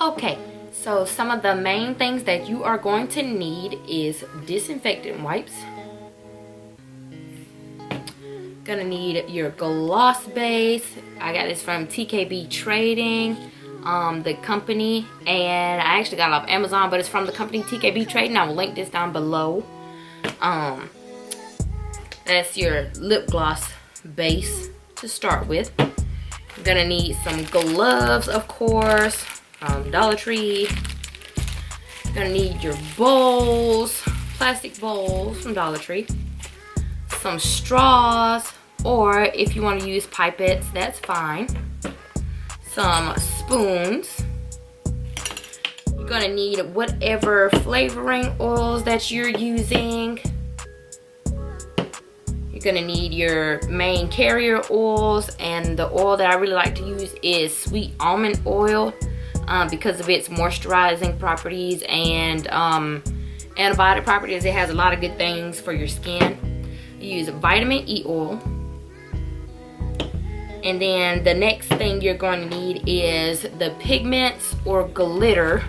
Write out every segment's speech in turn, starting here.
Okay, so some of the main things that you are going to need is disinfectant wipes. Gonna need your gloss base. I got this from TKB Trading, the company, and I actually got it off Amazon, but it's from the company TKB Trading. I will link this down below. That's your lip gloss base to start with. You're gonna need some gloves, of course, from Dollar Tree. You're gonna need your bowls, plastic bowls from Dollar Tree. Some straws, or if you want to use pipettes, that's fine. Some spoons. You're gonna need whatever flavoring oils that you're using. You're gonna need your main carrier oils, and the oil that I really like to use is sweet almond oil because of its moisturizing properties and antibiotic properties. It has a lot of good things for your skin. You use vitamin E oil. And then the next thing you're going to need is the pigments or glitter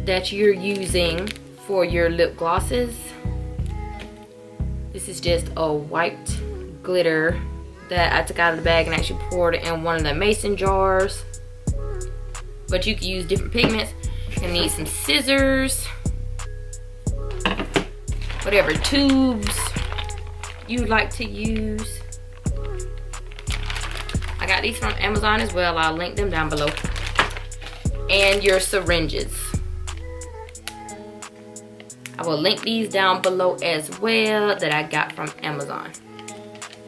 that you're using for your lip glosses. This is just a white glitter that I took out of the bag and actually poured it in one of the mason jars. But you can use different pigments. You're gonna need some scissors, whatever tubes you like to use. I got these from Amazon as well. I'll link them down below. And your syringes. I will link these down below as well that I got from Amazon.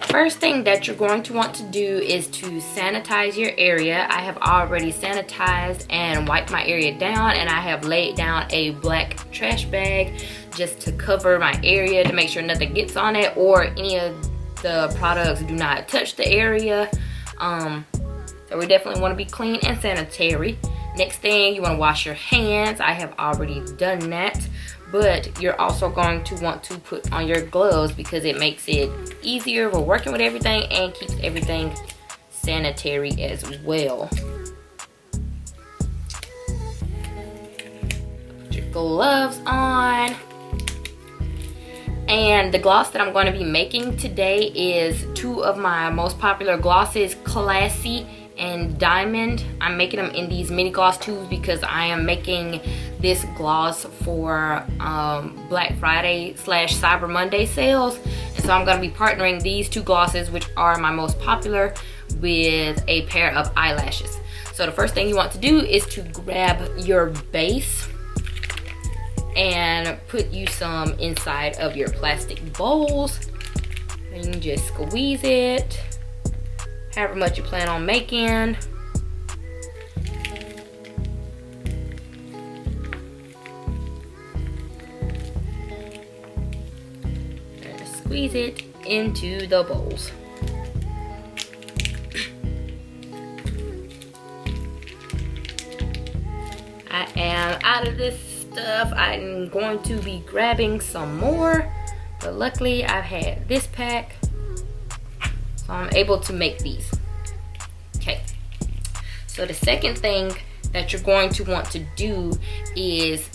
First thing that you're going to want to do is to sanitize your area. I have already sanitized and wiped my area down, and I have laid down a black trash bag just to cover my area to make sure nothing gets on it or any of the products do not touch the area. So we definitely want to be clean and sanitary. Next thing, you want to wash your hands. I have already done that, but you're also going to want to put on your gloves because it makes it easier for working with everything and keeps everything sanitary as well. Put your gloves on. And the gloss that I'm going to be making today is two of my most popular glosses, Classy and Diamond. I'm making them in these mini gloss tubes because I am making this gloss for Black Friday / Cyber Monday sales. And so I'm going to be partnering these two glosses, which are my most popular, with a pair of eyelashes. So the first thing you want to do is to grab your base and put you some inside of your plastic bowls. And you can just squeeze it however much you plan on making. And squeeze it into the bowls. I am out of this stuff. I'm going to be grabbing some more, but luckily I've had this pack, so I'm able to make these. Okay, so the second thing that you're going to want to do is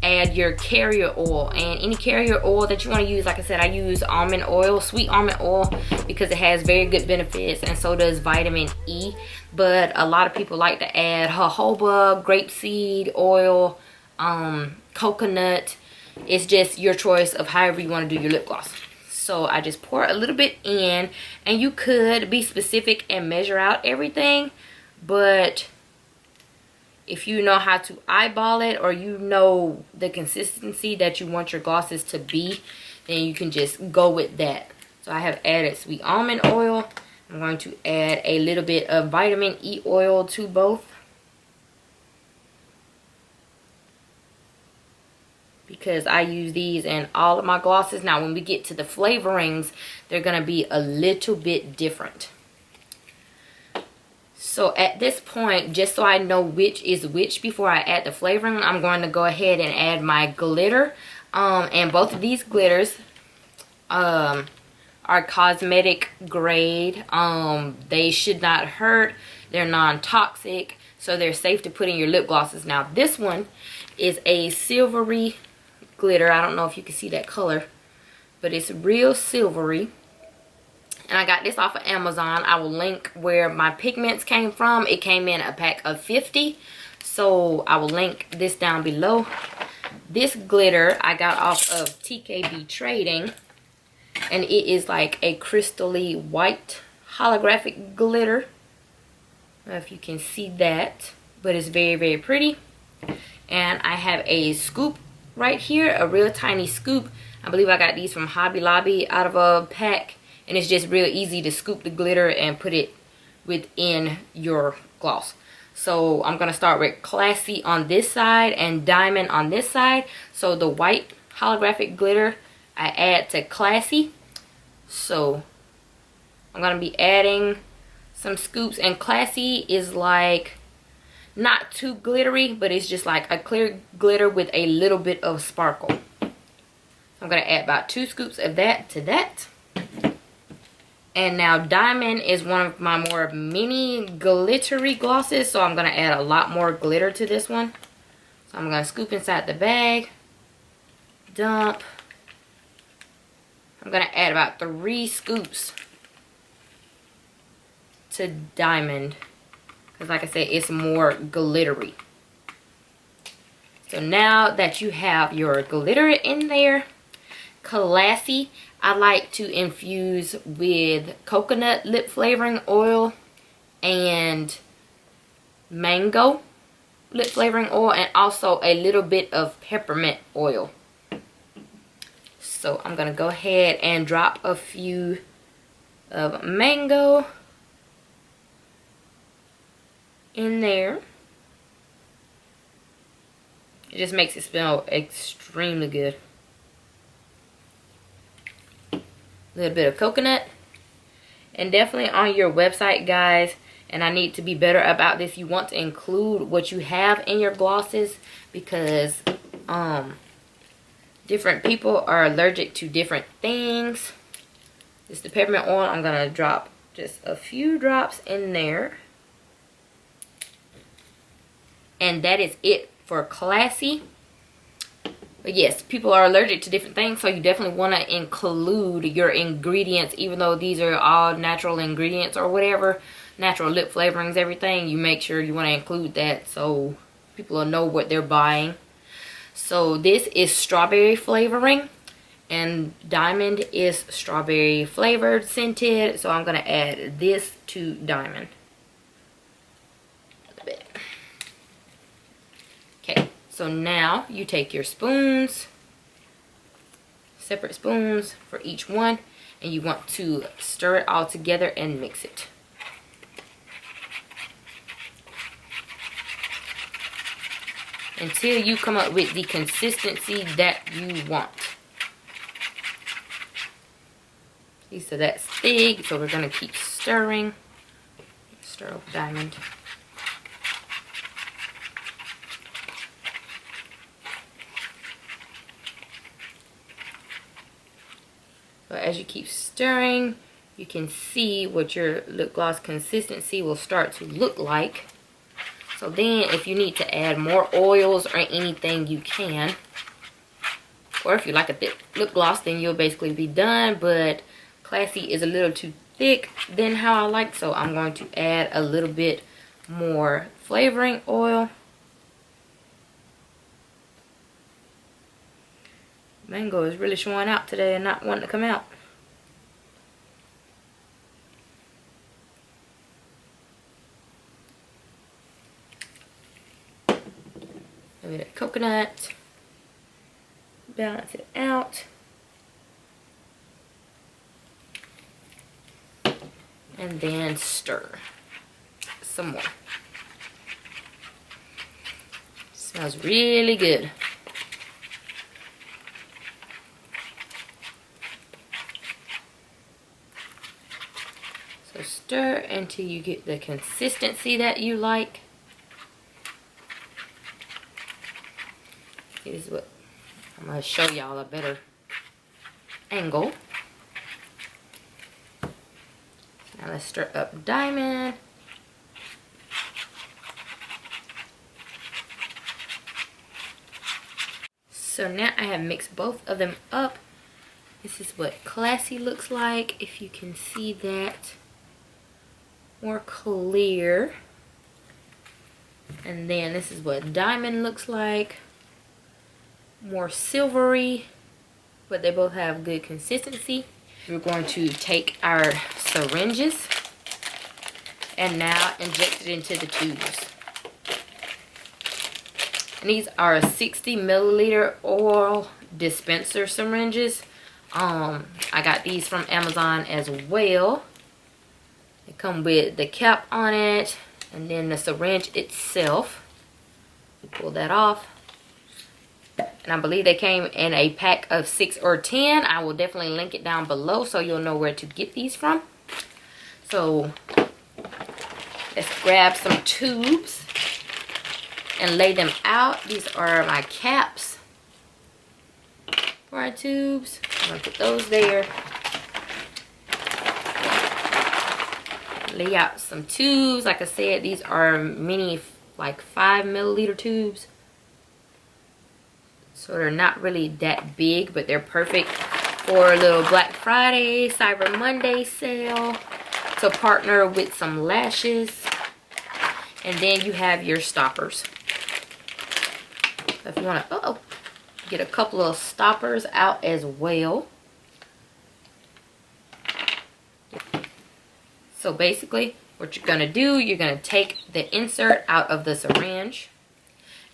add your carrier oil, and any carrier oil that you want to use. Like I said, I use almond oil, sweet almond oil, because it has very good benefits, and so does vitamin E. But a lot of people like to add jojoba, grapeseed oil, coconut. It's just your choice of however you want to do your lip gloss. So I just pour a little bit in, and you could be specific and measure out everything, but if you know how to eyeball it, or you know the consistency that you want your glosses to be, then you can just go with that. So I have added sweet almond oil. I'm going to add a little bit of vitamin E oil to both, because I use these in all of my glosses. Now when we get to the flavorings, they're going to be a little bit different. So at this point, just so I know which is which before I add the flavoring, I'm going to go ahead and add my glitter. And both of these glitters are cosmetic grade. They should not hurt. They're non-toxic. so they're safe to put in your lip glosses. Now this one is a silvery glitter. I don't know if you can see that color, but it's real silvery. And I got this off of Amazon. I will link where my pigments came from. It came in a pack of 50. So I will link this down below. This glitter I got off of TKB Trading. And it is like a crystally white holographic glitter. I don't know if you can see that. But it's very, very pretty. And I have a scoop right here. A real tiny scoop. I believe I got these from Hobby Lobby out of a pack. And it's just real easy to scoop the glitter and put it within your gloss. So I'm going to start with Classy on this side and Diamond on this side. So the white holographic glitter I add to Classy. So I'm going to be adding some scoops. And Classy is like not too glittery, but it's just like a clear glitter with a little bit of sparkle. I'm going to add about 2 scoops of that to that. And now Diamond is one of my more mini glittery glosses. So I'm going to add a lot more glitter to this one. So I'm going to scoop inside the bag. Dump. I'm going to add about 3 scoops to Diamond. Because like I said, it's more glittery. So now that you have your glitter in there, Classy, I like to infuse with coconut lip flavoring oil and mango lip flavoring oil, and also a little bit of peppermint oil. So I'm going to go ahead and drop a few of mango in there. It just makes it smell extremely good. A little bit of coconut. And definitely on your website, guys, and I need to be better about this, you want to include what you have in your glosses, because different people are allergic to different things. This is the peppermint oil. I'm going to drop just a few drops in there. And that is it for Classy. But yes, people are allergic to different things, so you definitely want to include your ingredients, even though these are all natural ingredients or whatever, natural lip flavorings, everything. You make sure you want to include that so people will know what they're buying. So this is strawberry flavoring, and Diamond is strawberry flavored scented. So I'm going to add this to Diamond. A bit. Okay. So now you take your spoons, separate spoons for each one, and you want to stir it all together and mix it. Until you come up with the consistency that you want. See, so that's thick, so we're going to keep stirring. Stir up Diamond. So as you keep stirring, you can see what your lip gloss consistency will start to look like. So then if you need to add more oils or anything, you can. Or if you like a thick lip gloss, then you'll basically be done. But Classy is a little too thick than how I like, so I'm going to add a little bit more flavoring oil. Mango is really showing out today and not wanting to come out. A bit of coconut. Balance it out. And then stir some more. Smells really good. So stir until you get the consistency that you like. Here's what I'm going to show y'all a better angle. Now let's stir up Diamond. So now I have mixed both of them up. This is what Classy looks like, if you can see that more clear. And then this is what Diamond looks like, more silvery, but they both have good consistency. We're going to take our syringes and now inject it into the tubes. And these are 60 milliliter oil dispenser syringes. I got these from Amazon as well. They come with the cap on it and then the syringe itself. You pull that off. And I believe they came in a pack of 6 or 10. I will definitely link it down below so you'll know where to get these from. So let's grab some tubes and lay them out. These are my caps for our tubes. I'm going to put those there. Lay out some tubes. Like I said, these are mini, like 5 milliliter tubes. So they're not really that big, but they're perfect for a little Black Friday, Cyber Monday sale to partner with some lashes. And then you have your stoppers. So if you want to, get a couple of stoppers out as well. So basically, what you're going to do, you're going to take the insert out of the syringe.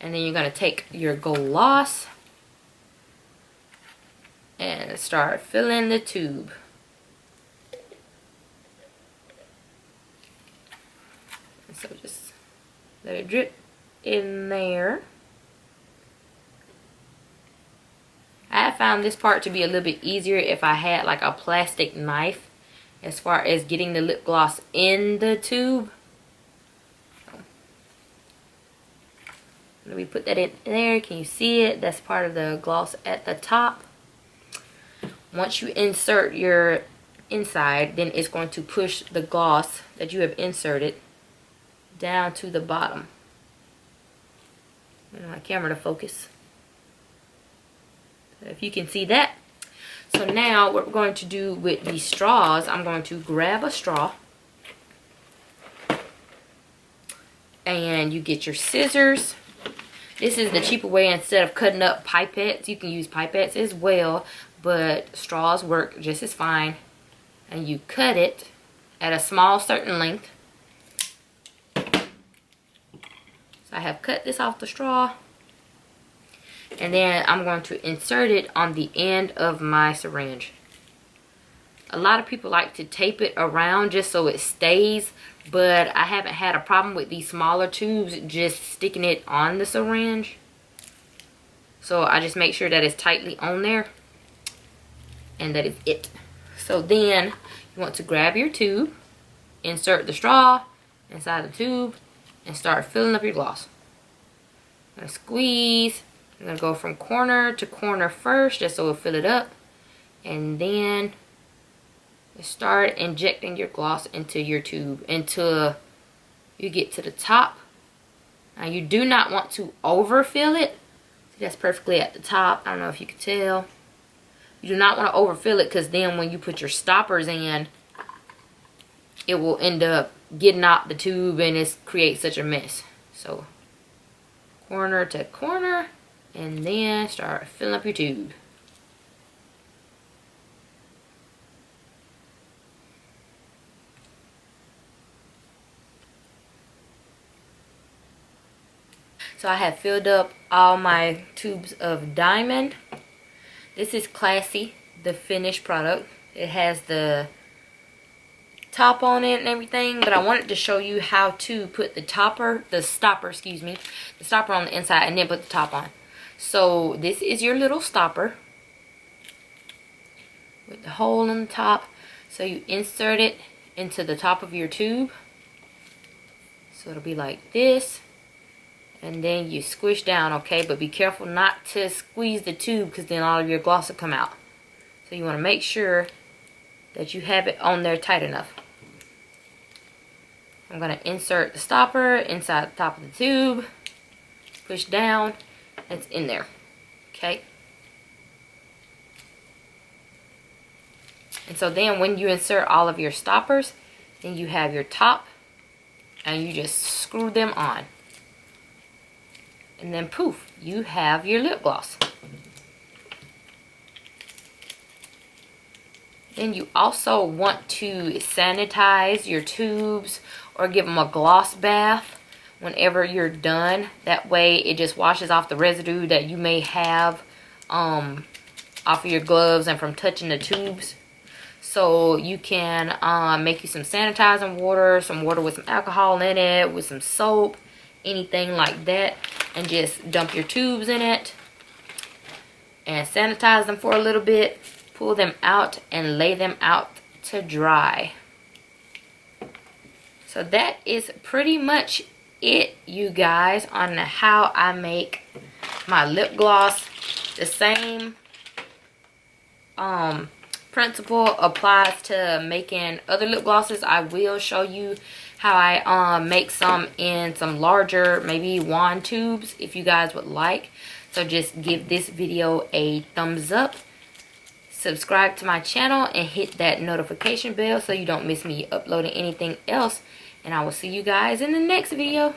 And then you're going to take your gloss and start filling the tube. And so just let it drip in there. I found this part to be a little bit easier if I had like a plastic knife as far as getting the lip gloss in the tube. Let me put that in there. Can you see it? That's part of the gloss at the top. Once you insert your inside, then it's going to push the gloss that you have inserted down to the bottom. I want my camera to focus. So if you can see that. So now what we're going to do with these straws, I'm going to grab a straw. And you get your scissors. This is the cheaper way. Instead of cutting up pipettes, you can use pipettes as well. But straws work just as fine. And you cut it at a small certain length. So I have cut this off the straw. And then I'm going to insert it on the end of my syringe. A lot of people like to tape it around just so it stays. But I haven't had a problem with these smaller tubes just sticking it on the syringe. So I just make sure that it's tightly on there. And that is it. So then you want to grab your tube, insert the straw inside the tube, and start filling up your gloss. I'm going to squeeze. I'm going to go from corner to corner first just so it'll fill it up. And then start injecting your gloss into your tube until you get to the top. Now you do not want to overfill it. See, that's perfectly at the top. I don't know if you can tell. You do not want to overfill it because then when you put your stoppers in, it will end up getting out the tube and it creates such a mess. So corner to corner and then start filling up your tube. So I have filled up all my tubes of Diamond. This is Classy, the finished product. It has the top on it and everything, but I wanted to show you how to put the stopper on the inside and then put the top on. So this is your little stopper with the hole in the top. So you insert it into the top of your tube. So it'll be like this. And then you squish down, okay? But be careful not to squeeze the tube because then all of your gloss will come out. So you want to make sure that you have it on there tight enough. I'm going to insert the stopper inside the top of the tube. Push down. It's in there. Okay. And so then when you insert all of your stoppers, then you have your top and you just screw them on. And then poof, you have your lip gloss. Then you also want to sanitize your tubes or give them a gloss bath whenever you're done. That way it just washes off the residue that you may have off of your gloves and from touching the tubes. So you can make you some sanitizing water, some water with some alcohol in it, with some soap, anything like that, and just dump your tubes in it and sanitize them for a little bit, pull them out and lay them out to dry. So that is pretty much it, you guys, on how I make my lip gloss. The same principle applies to making other lip glosses. I will show you how I make some in some larger, maybe wand tubes, if you guys would like. So just give this video a thumbs up, subscribe to my channel, and hit that notification bell so you don't miss me uploading anything else. And I will see you guys in the next video.